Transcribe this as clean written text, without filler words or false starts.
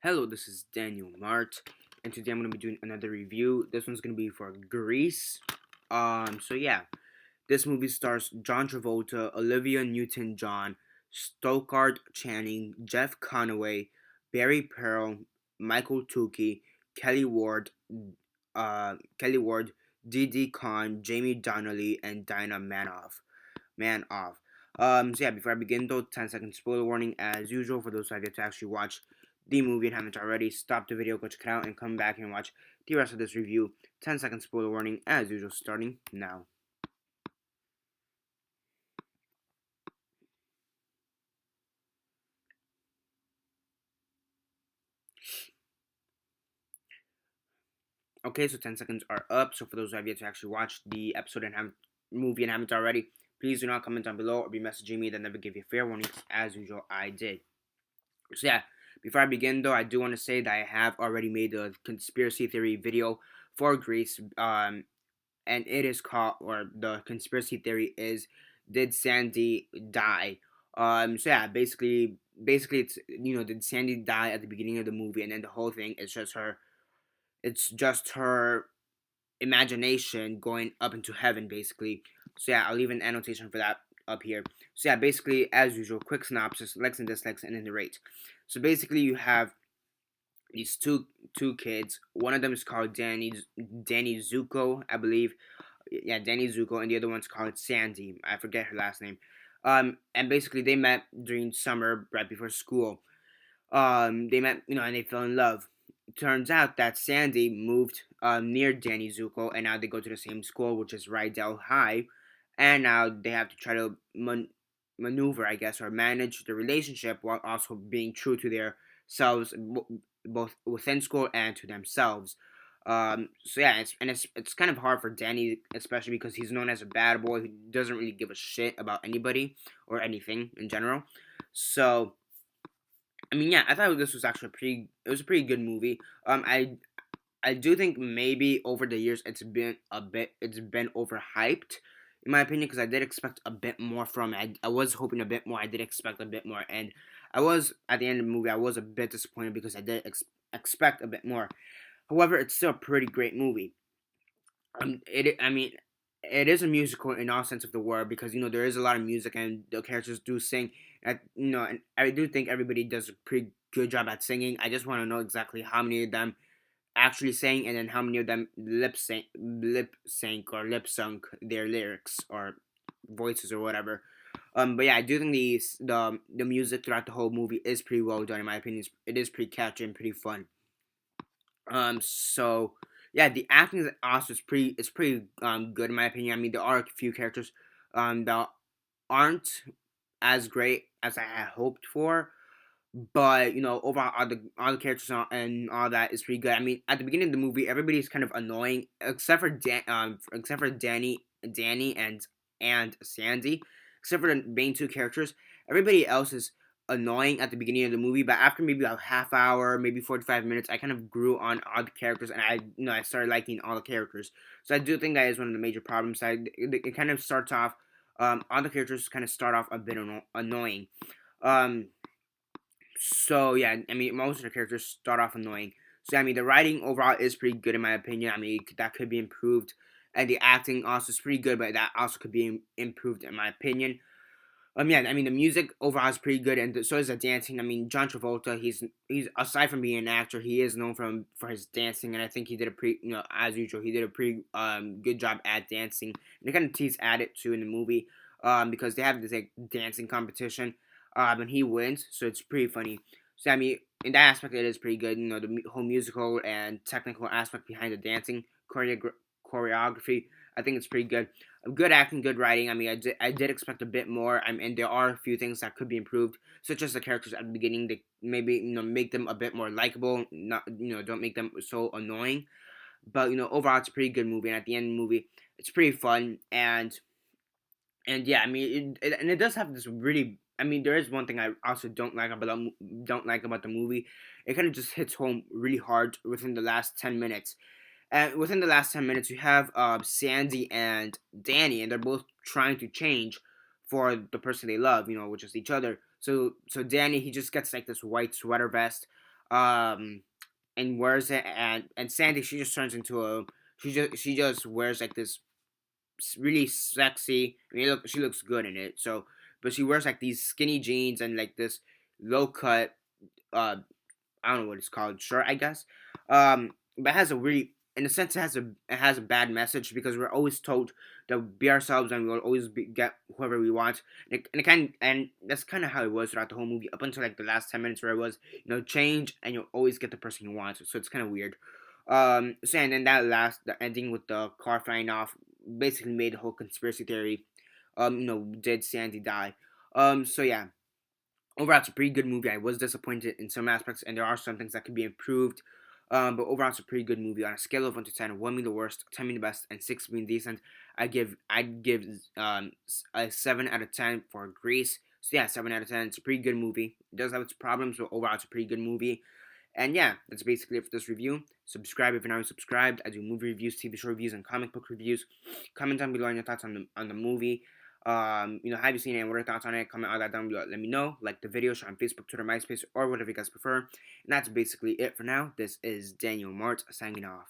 Hello, this is Daniel Mart, and today I'm going to be doing another review. This one's going to be for Grease. This movie stars John Travolta, Olivia Newton-John, Stockard Channing, Jeff Conaway, Barry Pearl, Michael Tukey, Kelly Ward, Didi Khan, Jamie Donnelly, and Dinah Manoff. Before I begin though, 10-second spoiler warning as usual for those who have yet to actually watch the movie and haven't already. Stop the video, go check it out, and come back and watch the rest of this review. 10-second spoiler warning as usual, starting now. Okay, so 10 seconds are up. So for those who have yet to actually watch the episode and movie and haven't already, please do not comment down below or be messaging me that never give you fair warning. As usual, I did. So yeah, before I begin though, I do want to say that I have already made a conspiracy theory video for Greece. And it is called, or the conspiracy theory is, did Sandy die? Basically, it's did Sandy die at the beginning of the movie, and then the whole thing is just her. It's just her imagination going up into heaven, basically. So yeah, I'll leave an annotation for that up here. So yeah, basically, as usual, quick synopsis, likes and dislikes, and then the rate. So basically, you have these two kids. One of them is called Danny Zuko, I believe. Yeah, Danny Zuko, and the other one's called Sandy. I forget her last name. And basically they met during summer, right before school. They met, and they fell in love. It turns out that Sandy moved near Danny Zuko, and now they go to the same school, which is Rydell High, and now they have to try to maneuver, I guess, or manage the relationship while also being true to their selves, both within school and to themselves. It's kind of hard for Danny, especially because he's known as a bad boy who doesn't really give a shit about anybody or anything in general. So, I mean, yeah, I thought this was actually a pretty good movie. I do think maybe over the years it's been overhyped, in my opinion, because I did expect a bit more from it. I was hoping a bit more. I did expect a bit more, and I was at the end of the movie. I was a bit disappointed because I did expect a bit more. However, it's still a pretty great movie. I mean, it is a musical in all sense of the word because there is a lot of music and the characters do sing. And I do think everybody does a pretty good job at singing. I just want to know exactly how many of them actually sang and then how many of them lip sync or lip sunk their lyrics or voices or whatever. But yeah, I do think the music throughout the whole movie is pretty well done in my opinion. It is pretty catchy and pretty fun. So yeah, the acting is also is pretty good in my opinion. I mean, there are a few characters that aren't as great as I had hoped for, but overall all the characters and all that is pretty good. I mean, at the beginning of the movie, everybody's kind of annoying except for Danny and Sandy, except for the main two characters. Everybody else is annoying at the beginning of the movie, but after maybe a half hour, maybe 45 minutes, I kind of grew on all the characters, and I started liking all the characters. So I do think that is one of the major problems. It kind of starts off, all the characters kind of start off a bit annoying. Um, so yeah, I mean, most of the characters start off annoying. So I mean, the writing overall is pretty good in my opinion. I mean, that could be improved, and the acting also is pretty good, but that also could be improved in my opinion. Yeah, I mean the music overall is pretty good, and so is the dancing. I mean, John Travolta, he's aside from being an actor, he is known for his dancing, and I think he did a pretty, as usual, he did a pretty good job at dancing. And they kind of tease at it too in the movie, because they have this like dancing competition, and he wins, so it's pretty funny. So I mean, in that aspect, it is pretty good. The whole musical and technical aspect behind the dancing choreography, I think it's pretty good. Good acting, good writing. I mean, I did expect a bit more. I mean, there are a few things that could be improved, such as the characters at the beginning. They maybe make them a bit more likable. Not don't make them so annoying. But overall, it's a pretty good movie. And at the end of the movie, it's pretty fun. And yeah, I mean, it does have this really. I mean, there is one thing I also don't like about the movie. It kind of just hits home really hard within the last 10 minutes. And within the last 10 minutes, you have Sandy and Danny, and they're both trying to change for the person they love, which is each other. So Danny, he just gets like this white sweater vest, um, and wears it, and Sandy, she just turns into a, she just wears like this really sexy. I mean, look, she looks good in it. So, but she wears like these skinny jeans and like this low cut, uh, I don't know what it's called, shirt, I guess. But it has a really, in a sense, it has a bad message because we're always told to be ourselves and we'll always get whoever we want. And that's kind of how it was throughout the whole movie up until like the last 10 minutes where it was, change and you'll always get the person you want. So it's kind of weird. So and then the ending with the car flying off basically made the whole conspiracy theory. Did Sandy die? So yeah, overall, it's a pretty good movie. I was disappointed in some aspects, and there are some things that could be improved. But overall, it's a pretty good movie. On a scale of 1 to 10, 1 being the worst, 10 being the best, and 6 being decent, I'd give a 7 out of 10 for Grease. So yeah, 7 out of 10. It's a pretty good movie. It does have its problems, but overall, it's a pretty good movie. And yeah, that's basically it for this review. Subscribe if you're not already subscribed. I do movie reviews, TV show reviews, and comic book reviews. Comment down below on your thoughts on the movie. Have you seen it and what are your thoughts on it? Comment all that down below. Let me know. Like the video, share on Facebook, Twitter, MySpace, or whatever you guys prefer. And that's basically it for now. This is Daniel Mart signing off.